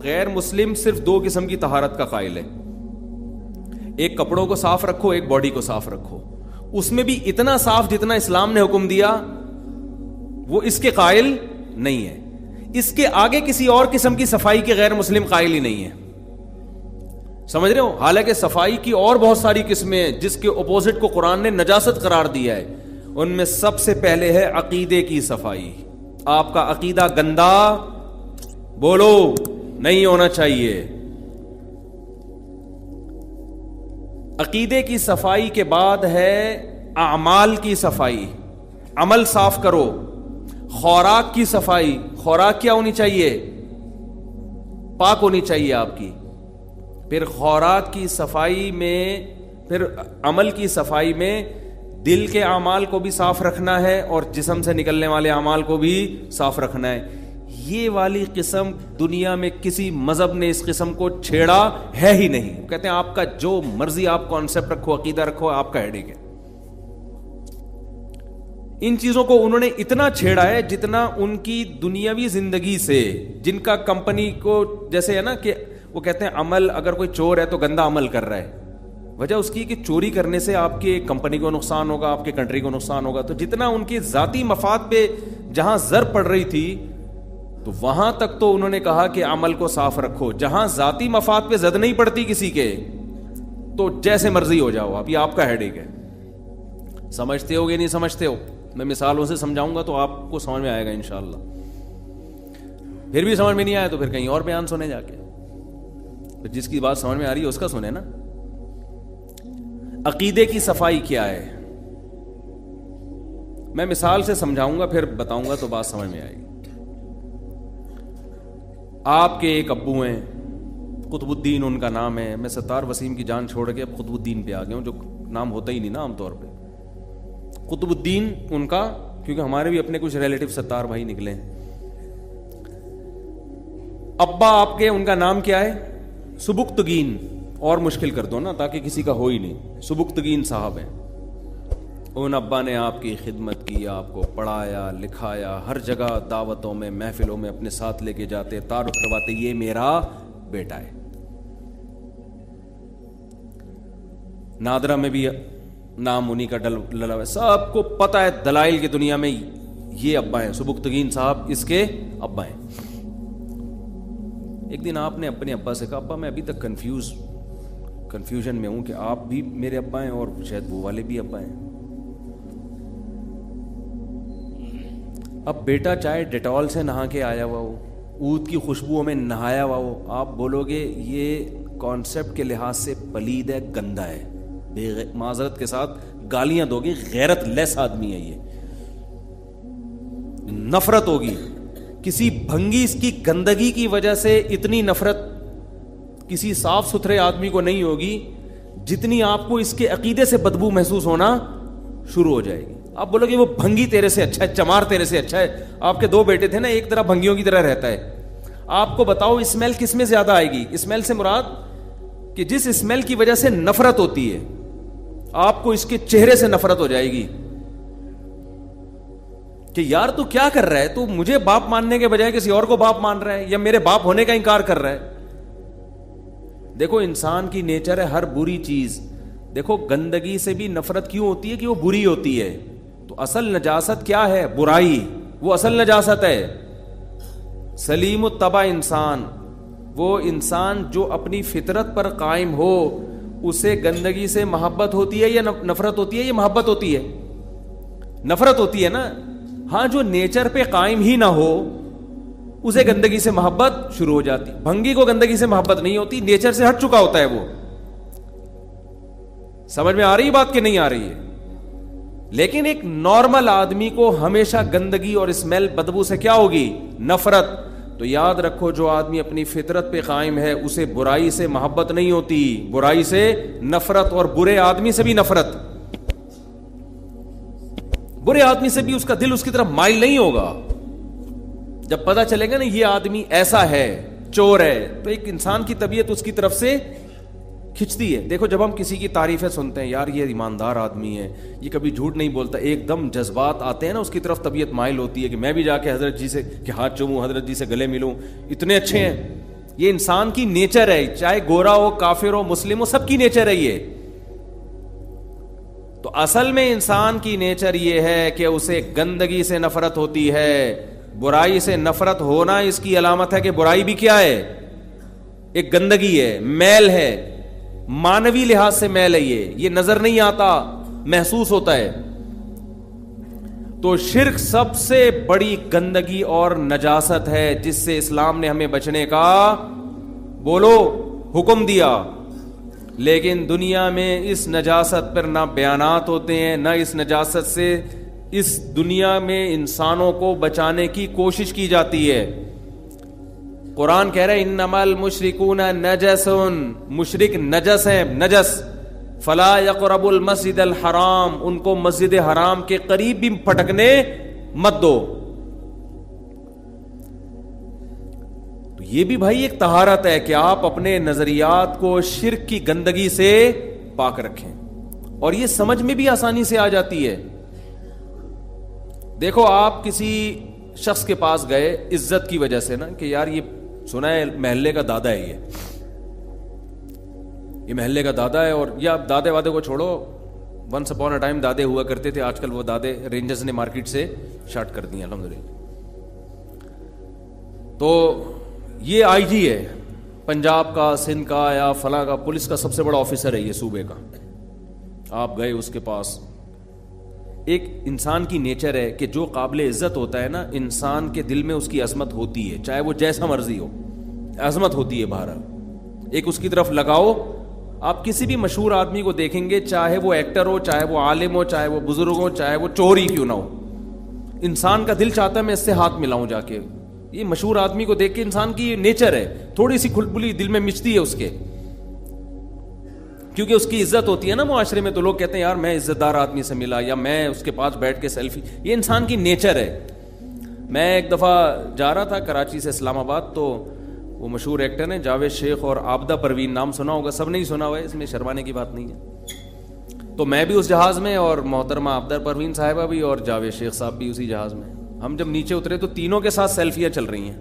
غیر مسلم صرف دو قسم کی طہارت کا قائل ہے. ایک کپڑوں کو صاف رکھو, ایک باڈی کو صاف رکھو. اس میں بھی اتنا صاف جتنا اسلام نے حکم دیا وہ اس کے قائل نہیں ہے. اس کے آگے کسی اور قسم کی صفائی کے غیر مسلم قائل ہی نہیں ہے. سمجھ رہے ہو؟ حالانکہ صفائی کی اور بہت ساری قسمیں ہیں جس کے اپوزٹ کو قرآن نے نجاست قرار دیا ہے. ان میں سب سے پہلے ہے عقیدے کی صفائی. آپ کا عقیدہ گندا بولو نہیں ہونا چاہیے. عقیدے کی صفائی کے بعد ہے اعمال کی صفائی, عمل صاف کرو. خوراک کی صفائی, خوراک کیا ہونی چاہیے؟ پاک ہونی چاہیے آپ کی. پھر خوراک کی صفائی میں, پھر عمل کی صفائی میں دل کے اعمال کو بھی صاف رکھنا ہے اور جسم سے نکلنے والے اعمال کو بھی صاف رکھنا ہے. یہ والی قسم دنیا میں کسی مذہب نے اس قسم کو چھیڑا ہے ہی نہیں. کہتے ہیں آپ کا جو مرضی آپ کانسیپٹ رکھو, عقیدہ رکھو, آپ کا ہیڈیک ہے. ان چیزوں کو انہوں نے اتنا چھیڑا ہے جتنا ان کی دنیاوی زندگی سے, جن کا کمپنی کو جیسے ہے نا کہ وہ کہتے ہیں عمل, اگر کوئی چور ہے تو گندا عمل کر رہا ہے. وجہ اس کی کہ چوری کرنے سے آپ کے کمپنی کو نقصان ہوگا, آپ کے کنٹری کو نقصان ہوگا. تو جتنا ان کی ذاتی مفاد پہ جہاں زر پڑ رہی تھی تو وہاں تک تو انہوں نے کہا کہ عمل کو صاف رکھو. جہاں ذاتی مفاد پہ زد نہیں پڑتی کسی کے تو جیسے مرضی ہو جاؤ آپ, یہ آپ کا ہیڈیک ہے. سمجھتے ہو گے نہیں سمجھتے ہو؟ میں مثالوں سے سمجھاؤں گا تو آپ کو سمجھ میں آئے گا انشاءاللہ. پھر بھی سمجھ میں نہیں آیا تو پھر کہیں اور بیان سنے جا کے. جس کی بات سمجھ میں آ رہی ہے اس کا سنے نا. عقیدے کی صفائی کیا ہے میں مثال سے سمجھاؤں گا, پھر بتاؤں گا تو بات سمجھ میں آئے گی. آپ کے ایک ابو ہیں, قطب الدین ان کا نام ہے. میں ستار وسیم کی جان چھوڑ کے اب قطب الدین پہ آ گیا ہوں, جو نام ہوتا ہی نہیں نا عام طور پہ. قطب الدین ان کا, کیونکہ ہمارے بھی اپنے کچھ ریلیٹو ستار بھائی نکلے ہیں. ابا آپ کے, ان کا نام کیا ہے؟ سبکتگین. اور مشکل کر دو نا تاکہ کسی کا ہو ہی نہیں. سبکتگین صاحب ہیں. ان ابا نے آپ کی خدمت کی, آپ کو پڑھایا لکھایا, ہر جگہ دعوتوں میں محفلوں میں اپنے ساتھ لے کے جاتے, تعارف کرواتے, یہ میرا بیٹا ہے. نادرہ میں بھی نام انہی کا ڈلا ہے, سب کو پتہ ہے دلائل کی دنیا میں یہ ابا ہیں, سبکتگین صاحب اس کے ابا ہیں. ایک دن آپ نے اپنے ابا سے کہا, ابا میں ابھی تک کنفیوژن میں ہوں کہ آپ بھی میرے ابا ہیں اور شاید وہ والے بھی ابا ہیں. اب بیٹا چاہے ڈیٹول سے نہا کے آیا ہوا ہو, عود کی خوشبوؤں میں نہایا ہوا ہو, آپ بولو گے یہ کانسیپٹ کے لحاظ سے پلید ہے, گندا ہے, معذرت کے ساتھ گالیاں دو گے, غیرت لیس آدمی ہے یہ, نفرت ہوگی. کسی بھنگی اس کی گندگی کی وجہ سے اتنی نفرت کسی صاف ستھرے آدمی کو نہیں ہوگی جتنی آپ کو اس کے عقیدے سے بدبو محسوس ہونا شروع ہو جائے گی. آپ بولو گے وہ بھنگی تیرے سے اچھا ہے, چمار تیرے سے اچھا ہے. آپ کے دو بیٹے تھے نا, ایک طرح بھنگیوں کی طرح رہتا ہے. آپ کو بتاؤ اسمیل کس میں زیادہ آئے گی؟ اسمیل سے مراد کہ جس اسمیل کی وجہ سے نفرت ہوتی ہے, آپ کو اس کے چہرے سے نفرت ہو جائے گی کہ یار تو کیا کر رہا ہے, تو مجھے باپ ماننے کے بجائے کسی اور کو باپ مان رہا ہے, یا میرے باپ ہونے کا انکار کر رہا ہے. دیکھو انسان کی نیچر ہے ہر بری چیز. دیکھو گندگی سے بھی نفرت کیوں ہوتی ہے کہ وہ بری ہوتی ہے. تو اصل نجاست کیا ہے؟ برائی, وہ اصل نجاست ہے. سلیم الطبع انسان, وہ انسان جو اپنی فطرت پر قائم ہو, اسے گندگی سے محبت ہوتی ہے یا نفرت ہوتی ہے؟ یہ محبت ہوتی ہے, نفرت ہوتی ہے نا. ہاں جو نیچر پہ قائم ہی نہ ہو اسے گندگی سے محبت شروع ہو جاتی. بھنگی کو گندگی سے محبت نہیں ہوتی, نیچر سے ہٹ چکا ہوتا ہے وہ. سمجھ میں آ رہی بات کہ نہیں آ رہی ہے؟ لیکن ایک نارمل آدمی کو ہمیشہ گندگی اور اسمیل بدبو سے کیا ہوگی؟ نفرت. تو یاد رکھو جو آدمی اپنی فطرت پہ قائم ہے اسے برائی سے محبت نہیں ہوتی, برائی سے نفرت, اور برے آدمی سے بھی نفرت. برے آدمی سے بھی اس کا دل اس کی طرف مائل نہیں ہوگا. جب پتہ چلے گا نا یہ آدمی ایسا ہے, چور ہے, تو ایک انسان کی طبیعت اس کی طرف سے کھنچتی ہے. دیکھو جب ہم کسی کی تعریفیں سنتے ہیں, یار یہ ایماندار آدمی ہے, یہ کبھی جھوٹ نہیں بولتا, ایک دم جذبات آتے ہیں نا, اس کی طرف طبیعت مائل ہوتی ہے کہ میں بھی جا کے حضرت جی سے کہ ہاتھ چوموں, حضرت جی سے گلے ملوں, اتنے اچھے ہیں. یہ انسان کی نیچر ہے, چاہے گورا ہو, کافر ہو, مسلم ہو, سب کی نیچر ہے یہ. تو اصل میں انسان کی نیچر یہ ہے کہ اسے گندگی سے نفرت ہوتی ہے. برائی سے نفرت ہونا اس کی علامت ہے کہ برائی بھی کیا ہے, ایک گندگی ہے, میل ہے, مانوی لحاظ سے میل ہے. یہ نظر نہیں آتا, محسوس ہوتا ہے. تو شرک سب سے بڑی گندگی اور نجاست ہے جس سے اسلام نے ہمیں بچنے کا بولو حکم دیا. لیکن دنیا میں اس نجاست پر نہ بیانات ہوتے ہیں, نہ اس نجاست سے اس دنیا میں انسانوں کو بچانے کی کوشش کی جاتی ہے. قرآن کہہ رہا ہے انما المشرکون نجس, مشرک نجس ہیں, نجس. فلا یقربوا المسجد الحرام, ان کو مسجد حرام کے قریب بھی پھٹکنے مت دو. تو یہ بھی بھائی ایک طہارت ہے کہ آپ اپنے نظریات کو شرک کی گندگی سے پاک رکھیں, اور یہ سمجھ میں بھی آسانی سے آ جاتی ہے. دیکھو آپ کسی شخص کے پاس گئے عزت کی وجہ سے نا, کہ یار یہ سنا ہے محلے کا دادا ہے, یہ محلے کا دادا ہے, اور یا دادے وادے کو چھوڑو, ونس اپون اے ٹائم دادے ہوا کرتے تھے, آج کل وہ دادے رینجرز نے مارکیٹ سے شارٹ کر دی الحمدللہ. تو یہ آئی جی ہے پنجاب کا, سندھ کا, یا فلاں کا, پولیس کا سب سے بڑا آفیسر ہے یہ صوبے کا. آپ گئے اس کے پاس. ایک انسان کی نیچر ہے کہ جو قابل عزت ہوتا ہے نا, انسان کے دل میں اس کی عظمت ہوتی ہے, چاہے وہ جیسا مرضی ہو, عظمت ہوتی ہے بہرحال. ایک اس کی طرف لگاؤ. آپ کسی بھی مشہور آدمی کو دیکھیں گے, چاہے وہ ایکٹر ہو, چاہے وہ عالم ہو, چاہے وہ بزرگ ہو, چاہے وہ چور ہی کیوں نہ ہو, انسان کا دل چاہتا ہے میں اس سے ہاتھ ملاؤں جا کے. یہ مشہور آدمی کو دیکھ کے انسان کی نیچر ہے, تھوڑی سی کھلبلی دل میں مچتی ہے اس کے, کیونکہ اس کی عزت ہوتی ہے نا معاشرے میں. تو لوگ کہتے ہیں یار میں عزت دار آدمی سے ملا, یا میں اس کے پاس بیٹھ کے سیلفی. یہ انسان کی نیچر ہے. میں ایک دفعہ جا رہا تھا کراچی سے اسلام آباد, تو وہ مشہور ایکٹر ہیں جاوید شیخ اور عابدہ پروین, نام سنا ہوگا, سب نہیں سنا ہوا ہے, اس میں شرمانے کی بات نہیں ہے. تو میں بھی اس جہاز میں, اور محترمہ عابدہ پروین صاحبہ بھی, اور جاوید شیخ صاحب بھی اسی جہاز میں. ہم جب نیچے اترے تو تینوں کے ساتھ سیلفیاں چل رہی ہیں.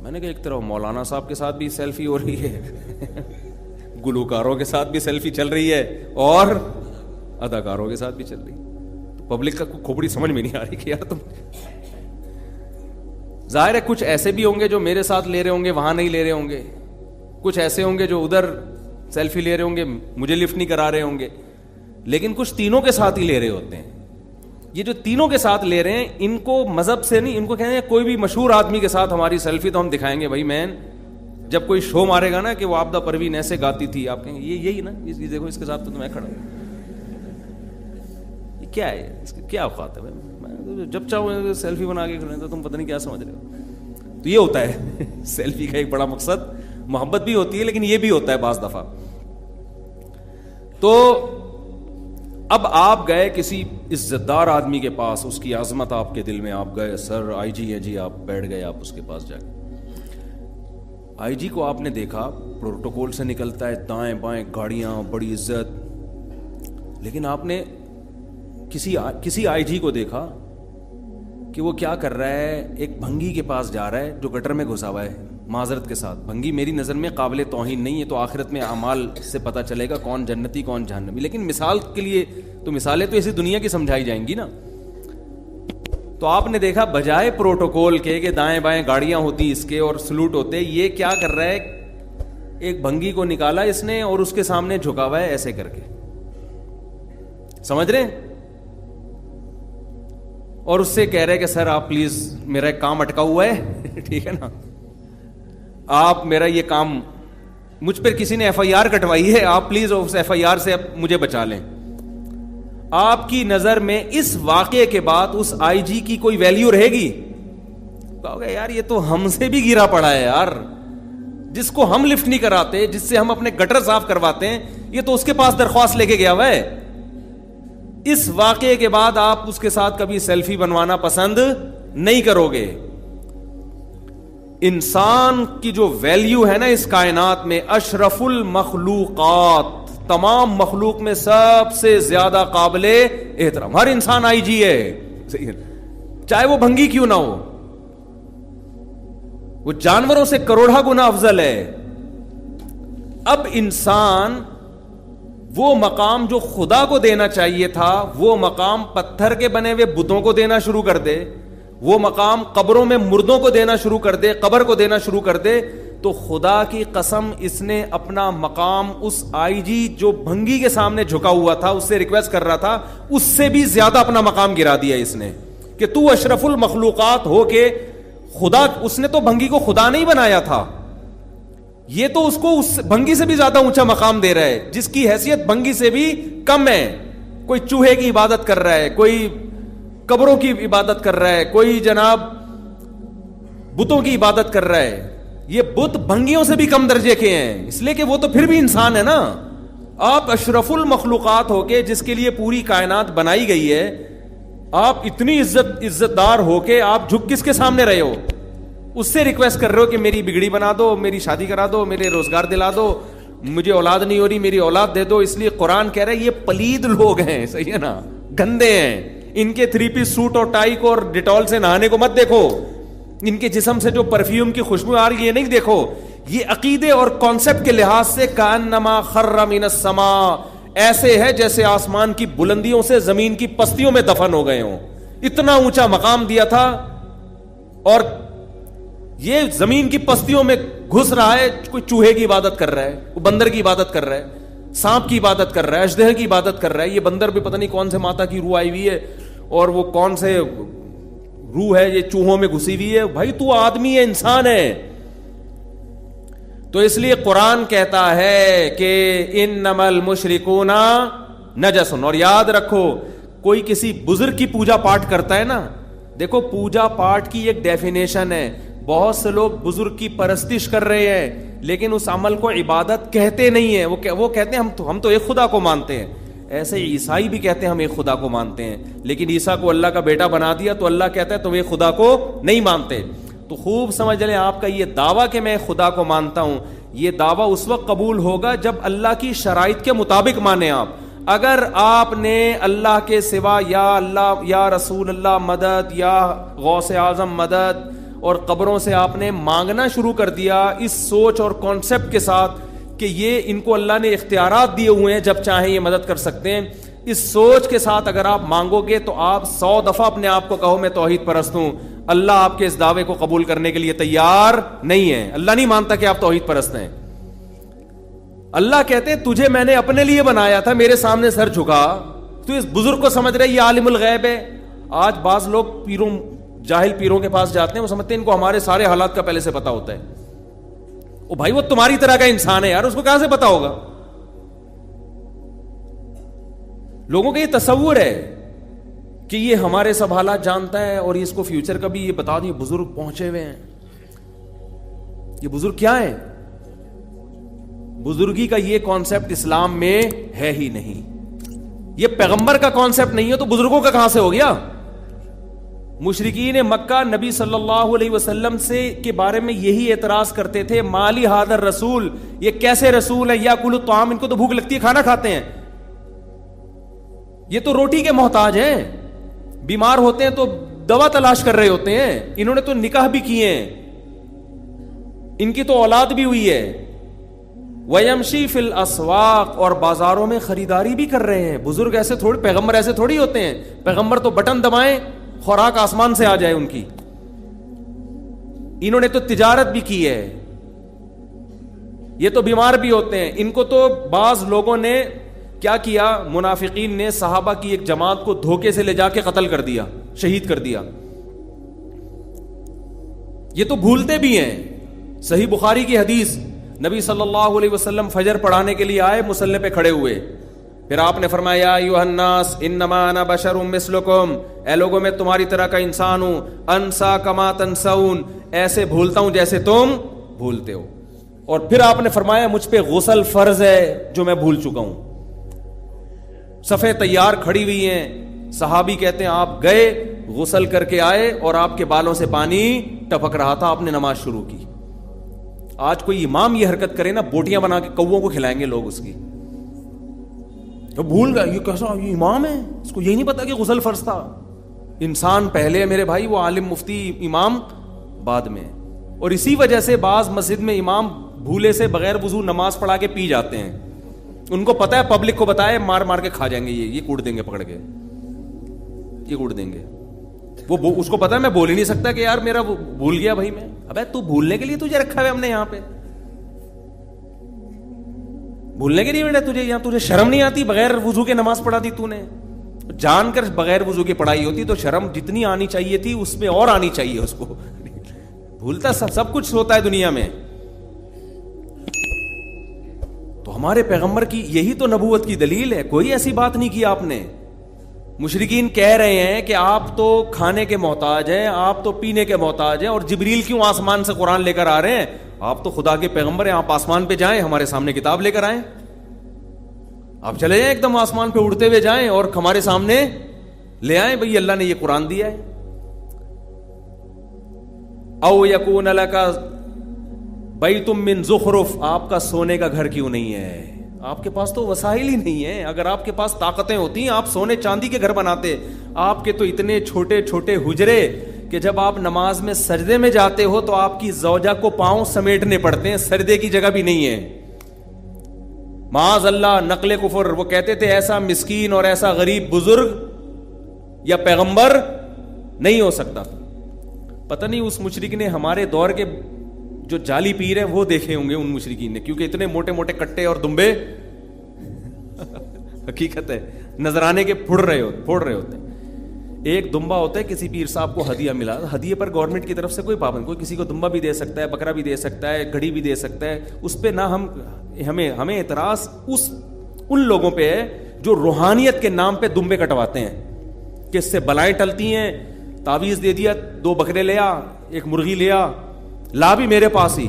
میں نے کہا ایک طرف مولانا صاحب کے ساتھ بھی سیلفی ہو رہی ہے, گلوکاروں کے ساتھ بھی سیلفی چل رہی ہے, اور اداکاروں کے ساتھ بھی چل رہی ہے. تو پبلک کا کھوپڑی سمجھ میں نہیں آ رہی کہ یار تم, ظاہر ہے کچھ ایسے بھی ہوں گے جو میرے ساتھ لے رہے ہوں گے, وہاں نہیں لے رہے ہوں گے. کچھ ایسے ہوں گے جو ادھر سیلفی لے رہے ہوں گے, مجھے لفٹ نہیں کرا رہے ہوں گے. لیکن کچھ تینوں کے ساتھ ہی لے رہے ہوتے ہیں. یہ جو تینوں کے ساتھ لے رہے ہیں, ان کو مذہب سے نہیں, ان کو کہتے ہیں کوئی بھی مشہور آدمی کے ساتھ ہماری سیلفی تو ہم دکھائیں گے. بھائی مین جب کوئی شو مارے گا نا کہ وہ عابدہ پروین ایسے گاتی تھی, آپ کہیں یہ یہی نا, یہ دیکھو اس کے ساتھ تو میں کھڑا ہوں, یہ کیا ہے, اس کی کیا اوقات ہے بھائی, جب چاہو سیلفی بنا کے کھڑے تو تم پتہ نہیں کیا سمجھ رہے ہو. تو یہ ہوتا ہے سیلفی کا ایک بڑا مقصد, محبت بھی ہوتی ہے لیکن یہ بھی ہوتا ہے بعض دفعہ. تو اب آپ گئے کسی عزت دار آدمی کے پاس, اس کی عظمت آپ کے دل میں, آپ گئے, سر آئی جی ہے جی, آپ بیٹھ گئے, آپ اس کے پاس جا کے. آئی جی کو آپ نے دیکھا پروٹوکول سے نکلتا ہے, دائیں بائیں گاڑیاں, بڑی عزت. لیکن آپ نے کسی آئی جی کو دیکھا کہ وہ کیا کر رہا ہے, ایک بھنگی کے پاس جا رہا ہے جو گٹر میں گھسا ہوا ہے. معذرت کے ساتھ, بھنگی میری نظر میں قابل توہین نہیں ہے, تو آخرت میں اعمال سے پتہ چلے گا کون جنتی کون جہنمی. لیکن مثال کے لیے تو مثالیں تو اسی دنیا کی سمجھائی جائیں گی نا. تو آپ نے دیکھا بجائے پروٹوکول کے کہ دائیں بائیں گاڑیاں ہوتی اس کے اور سلوٹ ہوتے, یہ کیا کر رہا ہے, ایک بھنگی کو نکالا اس نے اور اس کے سامنے جھکا ہوا ہے ایسے کر کے, سمجھ رہے ہیں, اور اس سے کہہ رہے کہ سر آپ پلیز میرا ایک کام اٹکا ہوا ہے, ٹھیک ہے نا, آپ میرا یہ کام, مجھ پر کسی نے ایف آئی آر کٹوائی ہے, آپ پلیز اس ایف آئی آر سے اب مجھے بچا لیں. آپ کی نظر میں اس واقعے کے بعد اس آئی جی کی کوئی ویلیو رہے گی؟ کہو گے یار یہ تو ہم سے بھی گرا پڑا ہے یار, جس کو ہم لفٹ نہیں کراتے, جس سے ہم اپنے گٹر صاف کرواتے ہیں, یہ تو اس کے پاس درخواست لے کے گیا ہوا ہے. اس واقعے کے بعد آپ اس کے ساتھ کبھی سیلفی بنوانا پسند نہیں کرو گے. انسان کی جو ویلیو ہے نا اس کائنات میں, اشرف المخلوقات, تمام مخلوق میں سب سے زیادہ قابل احترام ہر انسان آئی جی ہے, چاہے وہ بھنگی کیوں نہ ہو. وہ جانوروں سے کروڑا گنا افضل ہے. اب انسان وہ مقام جو خدا کو دینا چاہیے تھا وہ مقام پتھر کے بنے ہوئے بتوں کو دینا شروع کر دے, وہ مقام قبروں میں مردوں کو دینا شروع کر دے, قبر کو دینا شروع کر دے, تو خدا کی قسم اس نے اپنا مقام اس آئی جی جو بھنگی کے سامنے جھکا ہوا تھا, اس سے ریکویسٹ کر رہا تھا, اس سے بھی زیادہ اپنا مقام گرا دیا اس نے کہ تو اشرف المخلوقات ہو کے خدا. اس نے تو بھنگی کو خدا نہیں بنایا تھا, یہ تو اس کو اس بھنگی سے بھی زیادہ اونچا مقام دے رہا ہے جس کی حیثیت بھنگی سے بھی کم ہے. کوئی چوہے کی عبادت کر رہا ہے, کوئی قبروں کی عبادت کر رہا ہے, کوئی جناب بتوں کی عبادت کر رہا ہے. یہ بت بھنگیوں سے بھی کم درجے کے ہیں, اس لیے کہ وہ تو پھر بھی انسان ہے نا. آپ اشرف المخلوقات ہو کے جس کے لیے پوری کائنات بنائی گئی ہے, آپ اتنی عزت دار ہو کے آپ جھک کس کے سامنے رہے ہو؟ اس سے ریکویسٹ کر رہے ہو کہ میری بگڑی بنا دو, میری شادی کرا دو, میرے روزگار دلا دو, مجھے اولاد نہیں ہو رہی میری اولاد دے دو. اس لیے قرآن کہہ رہا ہے یہ پلید لوگ ہیں, صحیح ہے نا, گندے ہیں. ان کے 3 پیس سوٹ اور ٹائی کو اور ڈیٹول سے نہانے کو مت دیکھو, ان کے جسم سے جو پرفیوم کی خوشبو آ رہی ہے یہ نہیں دیکھو. یہ عقیدے اور کانسیپٹ کے لحاظ سے کانما خر من السماء, ایسے ہے جیسے آسمان کی بلندیوں سے زمین کی پستیوں میں دفن ہو گئے ہوں. اتنا اونچا مقام دیا تھا اور یہ زمین کی پستیوں میں گھس رہا ہے. کوئی چوہے کی عبادت کر رہا ہے, وہ بندر کی عبادت کر رہا ہے, سانپ کی عبادت کر رہا ہے, اژدہے کی عبادت کر رہا ہے. یہ بندر بھی پتہ نہیں کون سے ماتا کی روح آئی ہوئی ہے اور وہ کون سے روح ہے یہ چوہوں میں گھسی ہوئی ہے. بھائی تو آدمی ہے, انسان ہے. تو اس لیے قرآن کہتا ہے کہ انما المشرکون نجس. اور یاد رکھو کوئی کسی بزرگ کی پوجا پاٹ کرتا ہے نا, دیکھو پوجا پاٹ کی ایک ڈیفینیشن ہے. بہت سے لوگ بزرگ کی پرستش کر رہے ہیں لیکن اس عمل کو عبادت کہتے نہیں ہیں. وہ کہتے ہیں ہم تو ایک خدا کو مانتے ہیں. ایسے عیسائی بھی کہتے ہیں ہم ایک خدا کو مانتے ہیں, لیکن عیسیٰ کو اللہ کا بیٹا بنا دیا تو اللہ کہتا ہے تم ایک خدا کو نہیں مانتے. تو خوب سمجھ لیں آپ کا یہ دعویٰ کہ میں خدا کو مانتا ہوں, یہ دعویٰ اس وقت قبول ہوگا جب اللہ کی شرائط کے مطابق مانیں آپ. اگر آپ نے اللہ کے سوا یا اللہ یا رسول اللہ مدد یا غوث اعظم مدد اور قبروں سے آپ نے مانگنا شروع کر دیا اس سوچ اور کانسیپٹ کے ساتھ کہ یہ ان کو اللہ نے اختیارات دیے ہوئے ہیں, جب چاہیں یہ مدد کر سکتے ہیں, اس سوچ کے ساتھ اگر آپ مانگو گے تو آپ 100 دفعہ اپنے آپ کو کہو میں توحید پرست ہوں, اللہ آپ کے اس دعوے کو قبول کرنے کے لیے تیار نہیں ہے. اللہ نہیں مانتا کہ آپ توحید پرست ہیں. اللہ کہتے ہیں تجھے میں نے اپنے لیے بنایا تھا, میرے سامنے سر جھکا, تو اس بزرگ کو سمجھ رہے یہ عالم الغیب ہے. آج بعض لوگ جاہل پیروں کے پاس جاتے ہیں, وہ سمجھتے ہیں ان کو ہمارے سارے حالات کا پہلے سے پتا ہوتا ہے. او بھائی وہ تمہاری طرح کا انسان ہے یار, اس کو کہاں سے پتا ہوگا؟ لوگوں کا یہ تصور ہے کہ یہ ہمارے سب حالات جانتا ہے اور اس کو فیوچر کا بھی یہ بتا دیں. بزرگ پہنچے ہوئے ہیں, یہ بزرگ کیا ہے؟ بزرگی کا یہ کانسیپٹ اسلام میں ہے ہی نہیں. یہ پیغمبر کا کانسیپٹ نہیں ہے تو بزرگوں کا کہاں سے ہو گیا؟ مشرکین مکہ نبی صلی اللہ علیہ وسلم سے کے بارے میں یہی اعتراض کرتے تھے, مالی حاضر رسول, یہ کیسے رسول ہے, یاکل الطعام, ان کو تو بھوک لگتی ہے کھانا کھاتے ہیں, یہ تو روٹی کے محتاج ہیں, بیمار ہوتے ہیں تو دوا تلاش کر رہے ہوتے ہیں, انہوں نے تو نکاح بھی کیے ہیں, ان کی تو اولاد بھی ہوئی ہے. وَيَمْشِي فِي الْأَسْوَاقِ, اور بازاروں میں خریداری بھی کر رہے ہیں. بزرگ ایسے تھوڑی, پیغمبر ایسے تھوڑی ہوتے ہیں. پیغمبر تو بٹن دبائیں خوراک آسمان سے آ جائے ان کی. انہوں نے تو تجارت بھی کی ہے, یہ تو بیمار بھی ہوتے ہیں. ان کو تو بعض لوگوں نے کیا کیا, منافقین نے صحابہ کی ایک جماعت کو دھوکے سے لے جا کے قتل کر دیا, شہید کر دیا. یہ تو بھولتے بھی ہیں. صحیح بخاری کی حدیث, نبی صلی اللہ علیہ وسلم فجر پڑھانے کے لیے آئے, مصلی پہ کھڑے ہوئے, پھر آپ نے فرمایا یا ایھا الناس انما انا بشر مثلکم, اے لوگوں میں تمہاری طرح کا انسان ہوں, انسا کما تنسون, ایسے بھولتا ہوں جیسے تم بھولتے ہو. اور پھر آپ نے فرمایا مجھ پہ غسل فرض ہے جو میں بھول چکا ہوں. صفیں تیار کھڑی ہوئی ہیں, صحابی کہتے ہیں آپ گئے, غسل کر کے آئے اور آپ کے بالوں سے پانی ٹپک رہا تھا, آپ نے نماز شروع کی. آج کوئی امام یہ حرکت کرے نا, بوٹیاں بنا کے کووں کو کھلائیں گے لوگ اس کی. تو بھول گیا یہ کیسا, یہ امام ہے, اس کو یہی نہیں پتا کہ غسل فرض تھا. انسان پہلے میرے بھائی, وہ عالم مفتی امام بعد میں. اور اسی وجہ سے بعض مسجد میں امام بھولے سے بغیر وضو نماز پڑھا کے پی جاتے ہیں. ان کو پتا ہے پبلک کو بتائے مار مار کے کھا جائیں گے, یہ کوٹ دیں گے پکڑ کے, یہ کوٹ دیں گے. وہ اس کو پتا ہے میں بول ہی نہیں سکتا کہ یار میرا بھول گیا بھائی میں. ابے تو بھولنے کے لیے تجھے رکھا ہے ہم نے یہاں پہ, بھولنے کے لیے بیٹا تجھے یہاں. تجھے شرم نہیں آتی بغیر وضو کے نماز پڑھا دی تو نے, جان کر بغیر وضو کی پڑھائی ہوتی تو شرم جتنی آنی چاہیے تھی اس میں اور آنی چاہیے اس کو. بھولتا سب کچھ ہوتا ہے دنیا میں. تو ہمارے پیغمبر کی یہی تو نبوت کی دلیل ہے, کوئی ایسی بات نہیں کی آپ نے. مشرکین کہہ رہے ہیں کہ آپ تو کھانے کے محتاج ہیں, آپ تو پینے کے محتاج ہیں, اور جبریل کیوں آسمان سے قرآن لے کر آ رہے ہیں؟ آپ تو خدا کے پیغمبر ہیں, آپ آسمان پہ جائیں, ہمارے سامنے کتاب لے کر آئیں. آپ چلے جائیں ایک دم آسمان پہ اڑتے ہوئے جائیں اور ہمارے سامنے لے آئیں, بھئی اللہ نے یہ قرآن دیا ہے. او یکون لک بیت من زخرف, آپ کا سونے کا گھر کیوں نہیں ہے؟ آپ کے پاس تو وسائل ہی نہیں ہیں. اگر آپ کے پاس طاقتیں ہوتی آپ سونے چاندی کے گھر بناتے. آپ کے تو اتنے چھوٹے چھوٹے حجرے کہ جب آپ نماز میں سجدے میں جاتے ہو تو آپ کی زوجہ کو پاؤں سمیٹنے پڑتے ہیں, سجدے کی جگہ بھی نہیں ہے. معاذ اللہ, نقل کفر. وہ کہتے تھے ایسا مسکین اور ایسا غریب بزرگ یا پیغمبر نہیں ہو سکتا. پتہ نہیں اس مشرک نے ہمارے دور کے جو جعلی پیر ہیں وہ دیکھے ہوں گے ان مشرکین نے, کیونکہ اتنے موٹے موٹے کٹے اور دمبے حقیقت ہے نذرانے کے پھوڑ رہے ہوتے ہیں. ایک دمبا ہوتا ہے, کسی پیر صاحب کو ہدیہ ملا, ہدیے پر گورنمنٹ کی طرف سے کوئی پابند, کوئی کسی کو دمبا بھی دے سکتا ہے, بکرا بھی دے سکتا ہے, گھڑی بھی دے سکتا ہے. اس پہ نہ ہمیں اعتراض ان لوگوں پہ ہے جو روحانیت کے نام پہ دمبے کٹواتے ہیں کہ اس سے بلائیں ٹلتی ہیں. تعویذ دے دیا, 2 بکرے لیا, 1 مرغی لیا, لا بھی میرے پاس ہی,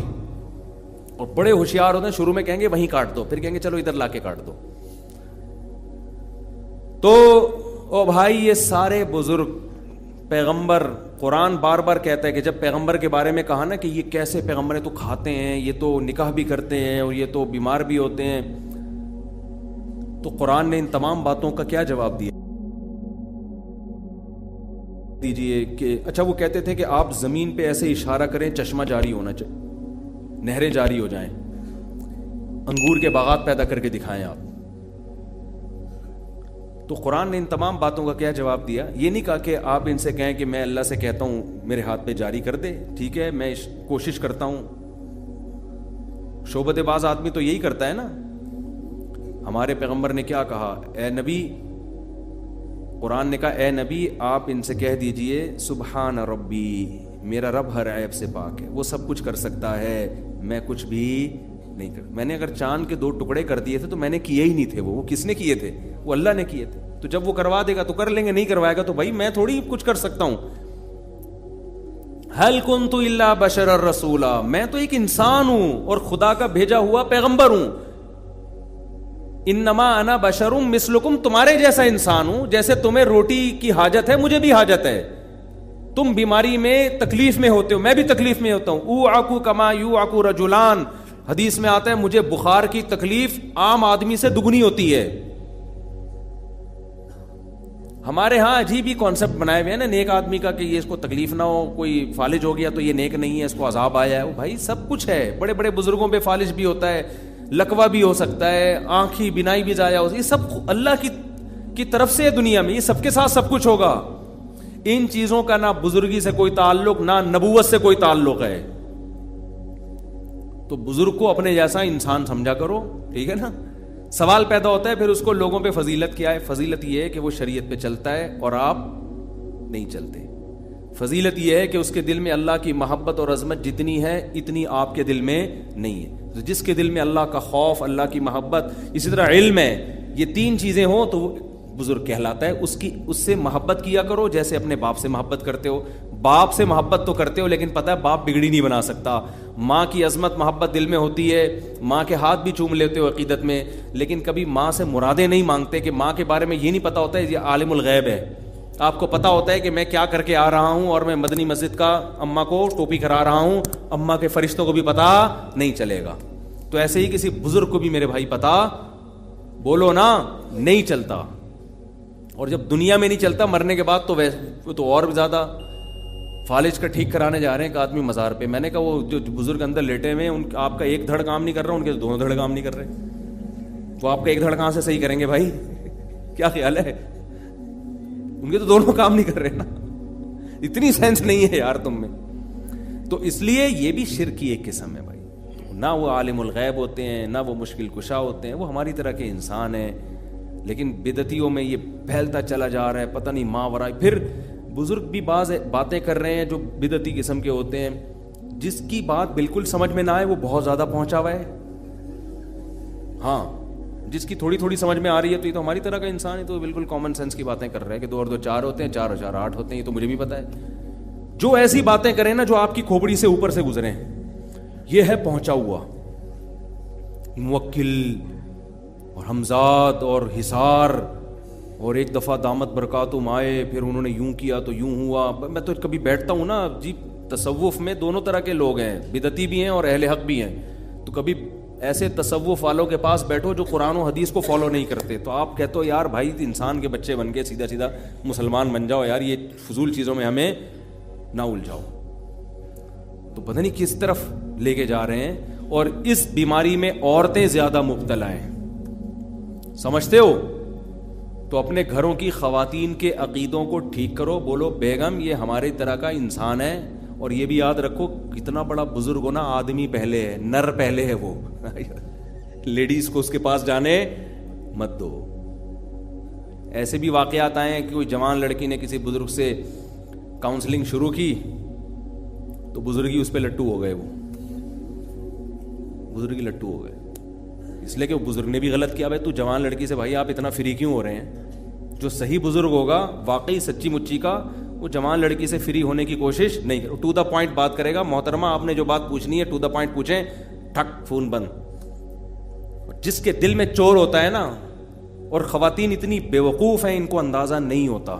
اور بڑے ہوشیار ہوتے ہیں. شروع میں کہیں گے وہیں کاٹ دو, پھر کہیں گے چلو ادھر لا کے کاٹ دو. تو او بھائی یہ سارے بزرگ پیغمبر, قرآن بار بار کہتا ہے کہ جب پیغمبر کے بارے میں کہا نا کہ یہ کیسے پیغمبر ہیں, تو کھاتے ہیں, یہ تو نکاح بھی کرتے ہیں, اور یہ تو بیمار بھی ہوتے ہیں, تو قرآن نے ان تمام باتوں کا کیا جواب دیا دیجئے کہ اچھا وہ کہتے تھے کہ آپ زمین پہ ایسے اشارہ کریں چشمہ جاری ہونا چاہیے, نہریں جاری ہو جائیں, انگور کے باغات پیدا کر کے دکھائیں آپ. تو قرآن نے ان تمام باتوں کا کیا جواب دیا؟ یہ نہیں کہا کہ آپ ان سے کہیں کہ میں اللہ سے کہتا ہوں میرے ہاتھ پہ جاری کر دے, ٹھیک ہے میں کوشش کرتا ہوں. شعبت باز آدمی تو یہی کرتا ہے نا. ہمارے پیغمبر نے کیا کہا؟ اے نبی, قرآن نے کہا اے نبی آپ ان سے کہہ دیجئے سبحان ربی, میرا رب ہر عیب سے پاک ہے, وہ سب کچھ کر سکتا ہے, میں کچھ بھی نہیں کر. میں نے اگر چاند کے 2 ٹکڑے کر دیے تھے تو میں نے کیے ہی نہیں تھے, وہ کس نے کیے تھے؟ وہ اللہ نے کیے تھے. تو جب وہ کروا دے گا تو کر لیں گے, نہیں کروائے گا تو بھائی میں تھوڑی کچھ کر سکتا ہوں. هل كنت الا بشرا رسولا, میں تو ایک انسان ہوں اور خدا کا بھیجا ہوا پیغمبر ہوں. انما انا بشر مثلکم, تمہارے جیسا انسان ہوں, جیسے تمہیں روٹی کی حاجت ہے مجھے بھی حاجت ہے. تم بیماری میں تکلیف میں ہوتے ہو, میں بھی تکلیف میں ہوتا ہوں. اوعکو کما یوعکو رجلان, حدیث میں آتا ہے مجھے بخار کی تکلیف عام آدمی سے دگنی ہوتی ہے. ہمارے ہاں عجیب ہی کانسیپٹ بنائے ہوئے ہیں نا نیک آدمی کا کہ یہ اس کو تکلیف نہ ہو, کوئی فالج ہو گیا تو یہ نیک نہیں ہے, اس کو عذاب آیا ہے. بھائی سب کچھ ہے, بڑے بڑے بزرگوں پہ فالج بھی ہوتا ہے, لکوا بھی ہو سکتا ہے, آنکھی بینائی بھی ضائع ہو, یہ سب اللہ کی طرف سے ہے دنیا میں, یہ سب کے ساتھ سب کچھ ہوگا. ان چیزوں کا نہ بزرگی سے کوئی تعلق نہ نبوت سے کوئی تعلق ہے. تو بزرگ کو اپنے جیسا انسان سمجھا کرو, ٹھیک ہے نا. سوال پیدا ہوتا ہے پھر اس کو لوگوں پہ فضیلت کیا ہے؟ فضیلت یہ ہے کہ وہ شریعت پہ چلتا ہے اور آپ نہیں چلتے. فضیلت یہ ہے کہ اس کے دل میں اللہ کی محبت اور عظمت جتنی ہے اتنی آپ کے دل میں نہیں ہے. تو جس کے دل میں اللہ کا خوف, اللہ کی محبت, اسی طرح علم ہے, یہ 3 چیزیں ہوں تو وہ بزرگ کہلاتا ہے. اس سے محبت کیا کرو جیسے اپنے باپ سے محبت کرتے ہو. باپ سے محبت تو کرتے ہو لیکن پتہ ہے باپ بگڑی نہیں بنا سکتا. ماں کی عظمت محبت دل میں ہوتی ہے, ماں کے ہاتھ بھی چوم لیتے ہو عقیدت میں, لیکن کبھی ماں سے مرادیں نہیں مانگتے کہ ماں کے بارے میں یہ نہیں پتا ہوتا ہے یہ عالم الغیب ہے. آپ کو پتا ہوتا ہے کہ میں کیا کر کے آ رہا ہوں اور میں مدنی مسجد کا اماں کو ٹوپی کرا رہا ہوں, اماں کے فرشتوں کو بھی پتا نہیں چلے گا. تو ایسے ہی کسی بزرگ کو بھی میرے بھائی پتا بولو نا نہیں چلتا. اور جب دنیا میں نہیں چلتا مرنے کے بعد تو اور بھی زیادہ فالج کا ٹھیک کرانے جا رہے ہیں ایک آدمی مزار پہ. میں نے کہا وہ جو بزرگ اندر لیٹے ہوئے ہیں آپ کا ایک دھڑ کام نہیں کر رہا, ان کے دونوں دھڑ کام نہیں کر رہے. وہ آپ کا ایک دھڑ کہاں سے صحیح کریں گے بھائی؟ کیا خیال ہے؟ ان کے تو دونوں کام نہیں کر رہے نا. اتنی سینس نہیں ہے یار تم میں. تو اس لیے یہ بھی شرک کی ایک قسم ہے بھائی. نہ وہ عالم الغیب ہوتے ہیں, نہ وہ مشکل کشا ہوتے ہیں, وہ ہماری طرح کے انسان ہیں. لیکن بدعتیوں میں یہ پھیلتا چلا جا رہا ہے, پتہ نہیں ماورا. پھر بزرگ بھی بعض باتیں کر رہے ہیں جو بدعتی قسم کے ہوتے ہیں, جس کی بات بالکل سمجھ میں نہ آئے وہ بہت زیادہ پہنچا ہوا ہے. ہاں, جس کی تھوڑی تھوڑی سمجھ میں آ رہی ہے تو یہ تو ہماری طرح کا انسان ہے, تو بالکل کامن سینس کی باتیں کر رہے ہیں کہ 2 اور 2 4 ہوتے ہیں, 4 اور 4 8 ہوتے ہیں. یہ تو مجھے بھی پتا ہے. جو ایسی باتیں کریں نا جو آپ کی کھوپڑی سے اوپر سے گزریں, یہ ہے پہنچا ہوا. موکل اور حمزات اور حصار, اور ایک دفعہ دامت برکاتہم آئے, پھر انہوں نے یوں کیا تو یوں ہوا. میں تو کبھی بیٹھتا ہوں نا جی, تصوف میں دونوں طرح کے لوگ ہیں, بدعتی بھی ہیں اور اہل حق بھی ہیں. تو کبھی ایسے تصوف والوں کے پاس بیٹھو جو قرآن و حدیث کو فالو نہیں کرتے, تو آپ کہتے ہو یار بھائی انسان کے بچے بن کے سیدھا سیدھا مسلمان بن جاؤ یار, یہ فضول چیزوں میں ہمیں نہ الجھاؤ. تو پتہ نہیں کس طرف لے کے جا رہے ہیں. اور اس بیماری میں عورتیں زیادہ مبتلا ہیں, سمجھتے ہو؟ تو اپنے گھروں کی خواتین کے عقیدوں کو ٹھیک کرو. بولو بیگم یہ ہماری طرح کا انسان ہے, اور یہ بھی یاد رکھو کتنا بڑا بزرگ ہونا, آدمی پہلے ہے, نر پہلے ہے وہ. لیڈیز کو اس کے پاس جانے مت دو. ایسے بھی واقعات آئے ہیں کہ کوئی جوان لڑکی نے کسی بزرگ سے کاؤنسلنگ شروع کی تو بزرگی اس پہ لٹو ہو گئے. وہ بزرگی لٹو ہو گئے اس لیے کہ وہ بزرگ نے بھی غلط کیا. بھائی تو جوان لڑکی سے بھائی آپ اتنا فری کیوں ہو رہے ہیں؟ جو صحیح بزرگ ہوگا واقعی سچی مچی کا, وہ جوان لڑکی سے فری ہونے کی کوشش نہیں کرے, ٹو دا پوائنٹ بات کرے گا. محترمہ آپ نے جو بات پوچھنی ہے ٹو دا پوائنٹ پوچھیں, ٹھک فون بند. جس کے دل میں چور ہوتا ہے نا, اور خواتین اتنی بیوقوف ہیں ان کو اندازہ نہیں ہوتا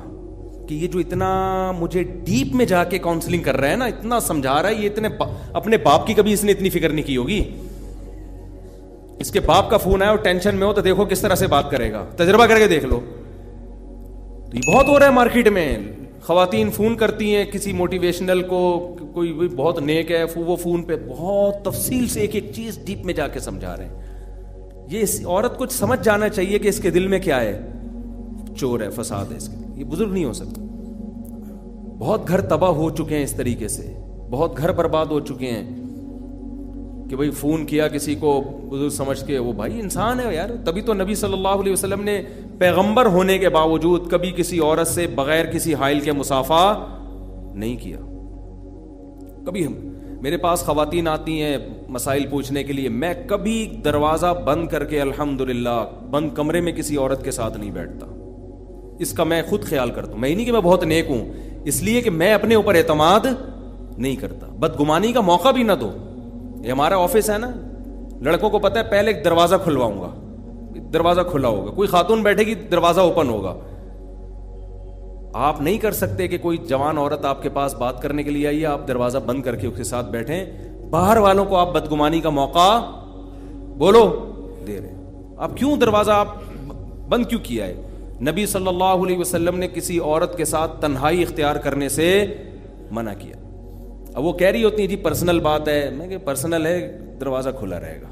کہ یہ جو اتنا مجھے ڈیپ میں جا کے کاؤنسلنگ کر رہا ہے نا, اتنا سمجھا رہا ہے, یہ اتنے اپنے باپ کی کبھی اس نے اتنی فکر نہیں کی ہوگی. اس کے باپ کا فون آیا اور ٹینشن میں ہو تو دیکھو کس طرح سے بات کرے گا, تجربہ کر کے دیکھ لو. تو یہ بہت ہو رہا ہے مارکیٹ میں. خواتین فون کرتی ہیں کسی موٹیویشنل کو, کوئی بہت نیک ہے, وہ فون پہ بہت تفصیل سے ایک ایک چیز ڈیپ میں جا کے سمجھا رہے ہیں. یہ اس عورت کو سمجھ جانا چاہیے کہ اس کے دل میں کیا ہے, چور ہے, فساد ہے اس کے. یہ بزرگ نہیں ہو سکتا. بہت گھر تباہ ہو چکے ہیں اس طریقے سے, بہت گھر برباد ہو چکے ہیں کہ بھائی فون کیا کسی کو بزرگ سمجھ کے, وہ بھائی انسان ہے یار. تبھی تو نبی صلی اللہ علیہ وسلم نے پیغمبر ہونے کے باوجود کبھی کسی عورت سے بغیر کسی حائل کے مصافحہ نہیں کیا. کبھی میرے پاس خواتین آتی ہیں مسائل پوچھنے کے لیے, میں کبھی دروازہ بند کر کے الحمدللہ بند کمرے میں کسی عورت کے ساتھ نہیں بیٹھتا. اس کا میں خود خیال کرتا ہوں. میں ہی نہیں کہ میں بہت نیک ہوں, اس لیے کہ میں اپنے اوپر اعتماد نہیں کرتا. بدگمانی کا موقع بھی نہ دو. یہ ہمارا آفس ہے نا, لڑکوں کو پتا ہے پہلے دروازہ کھلواؤں گا, دروازہ کھلا ہوگا, کوئی خاتون بیٹھے گی دروازہ اوپن ہوگا. آپ نہیں کر سکتے کہ کوئی جوان عورت آپ کے پاس بات کرنے کے لیے آئی ہے, آپ دروازہ بند کر کے اس کے ساتھ بیٹھیں. باہر والوں کو آپ بدگمانی کا موقع بولو دے رہے. آپ کیوں دروازہ آپ بند کیوں کیا ہے؟ نبی صلی اللہ علیہ وسلم نے کسی عورت کے ساتھ تنہائی اختیار کرنے سے منع کیا. اب وہ کہہ رہی ہوتی ہیں جی پرسنل بات ہے. میں کہ پرسنل ہے, دروازہ کھلا رہے گا.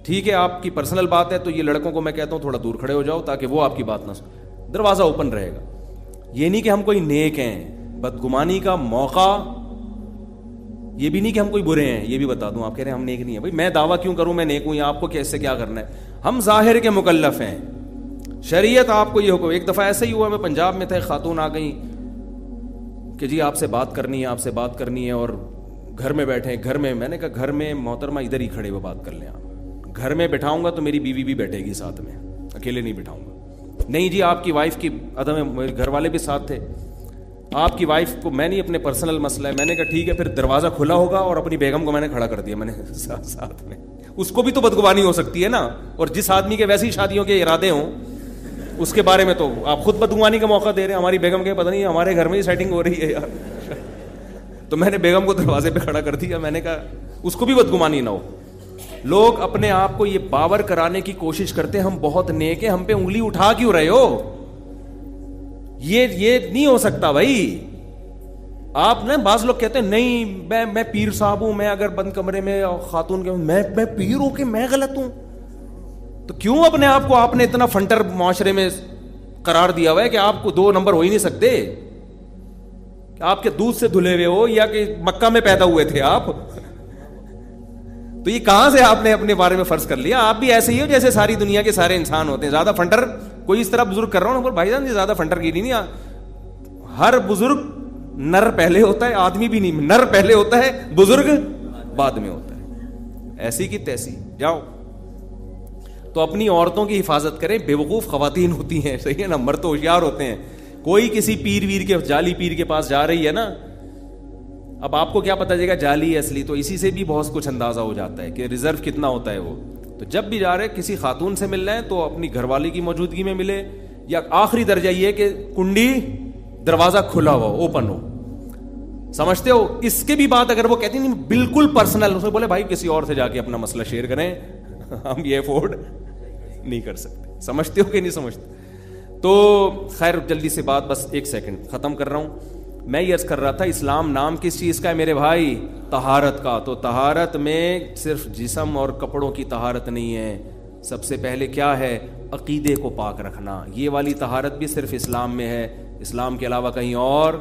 ٹھیک ہے آپ کی پرسنل بات ہے تو یہ لڑکوں کو میں کہتا ہوں تھوڑا دور کھڑے ہو جاؤ تاکہ وہ آپ کی بات نہ سنیں. دروازہ اوپن رہے گا. یہ نہیں کہ ہم کوئی نیک ہیں, بدگمانی کا موقع. یہ بھی نہیں کہ ہم کوئی برے ہیں, یہ بھی بتا دوں. آپ کہہ رہے ہیں ہم نیک نہیں ہیں. بھائی میں دعویٰ کیوں کروں میں نیک ہوں, یا آپ کو کیسے کیا کرنا ہے؟ ہم ظاہر کے مکلف ہیں. شریعت آپ کو یہ حکم. ایک دفعہ ایسا ہی ہوا, میں پنجاب میں تھا, ایک خاتون آ گئی کہ جی آپ سے بات کرنی ہے, آپ سے بات کرنی ہے, اور گھر میں بیٹھے. گھر میں, میں نے کہا گھر میں محترمہ ادھر ہی کھڑے ہوئے بات کر لیں. آپ گھر میں بٹھاؤں گا تو میری بیوی بھی بیٹھے گی ساتھ میں, اکیلے نہیں بٹھاؤں گا. نہیں جی آپ کی وائف کی عدم, میرے گھر والے بھی ساتھ تھے, آپ کی وائف کو میں نہیں, اپنے پرسنل مسئلہ ہے. میں نے کہا ٹھیک ہے, پھر دروازہ کھلا ہوگا, اور اپنی بیگم کو میں نے کھڑا کر دیا. میں نے ساتھ میں, اس کو بھی تو بدگمانی ہو سکتی ہے نا. اور جس آدمی کے ویسی شادیوں کے ارادے ہوں اس کے بارے میں تو آپ خود بدگمانی کا موقع دے رہے ہیں. ہماری بیگم کے پتہ نہیں ہمارے گھر میں ہی سیٹنگ ہو رہی ہے یار. تو میں نے بیگم کو دروازے پہ کھڑا کر دیا. میں نے کہا اس کو بھی بدگمانی نہ ہو. لوگ اپنے آپ کو یہ باور کرانے کی کوشش کرتے ہیں ہم بہت نیک ہیں, ہم پہ انگلی اٹھا کیوں رہے ہو؟ یہ نہیں ہو سکتا بھائی. آپ نا بعض لوگ کہتے ہیں نہیں میں پیر صاحب ہوں, میں اگر بند کمرے میں خاتون کے میں پیر ہوں کہ میں غلط ہوں. تو کیوں اپنے آپ کو آپ نے اتنا فنٹر معاشرے میں قرار دیا ہوا ہے کہ آپ کو 2 نمبر ہو ہی نہیں سکتے, کہ آپ کے دودھ سے دھلے ہوئے ہو یا کہ مکہ میں پیدا ہوئے تھے آپ. تو یہ کہاں سے آپ نے اپنے بارے میں فرض کر لیا؟ آپ بھی ایسے ہی ہو جیسے ساری دنیا کے سارے انسان ہوتے ہیں. زیادہ فنٹر کوئی اس طرح بزرگ کر رہا ہوں بھائی جان, زیادہ فنٹر کی نہیں. ہر بزرگ نر پہلے ہوتا ہے, آدمی بھی نہیں, نر پہلے ہوتا ہے, بزرگ بعد میں ہوتا ہے. ایسی کی تیسی جاؤ. تو اپنی عورتوں کی حفاظت کریں. بیوقوف خواتین ہوتی ہیں, صحیح ہے نا, مرد تو ہوشیار ہوتے ہیں. کوئی کسی پیر ویر کے جعلی پیر کے پاس جا رہی ہے نا, اب آپ کو کیا پتا چلے گا جعلی اصلی؟ تو اسی سے بھی بہت کچھ اندازہ ہو جاتا ہے کہ ریزرو کتنا ہوتا ہے وہ. تو جب بھی جا رہے کسی خاتون سے مل رہے ہیں تو اپنی گھر والی کی موجودگی میں ملے, یا آخری درجہ یہ کہ کنڈی دروازہ کھلا ہوا اوپن ہو. سمجھتے ہو؟ اس کے بھی بات اگر وہ کہتی نہیں بالکل پرسنل, اسے بولے بھائی کسی اور سے جا کے اپنا مسئلہ شیئر کریں, ہم یہ افورڈ نہیں کر سکتے. سمجھتے ہو کہ نہیں سمجھتے؟ تو خیر جلدی سے بات, بس 1 سیکنڈ ختم کر رہا ہوں. میں یہ عرض کر رہا تھا اسلام نام کس چیز کا ہے میرے بھائی؟ طہارت کا. تو طہارت میں صرف جسم اور کپڑوں کی طہارت نہیں ہے, سب سے پہلے کیا ہے؟ عقیدے کو پاک رکھنا. یہ والی طہارت بھی صرف اسلام میں ہے, اسلام کے علاوہ کہیں اور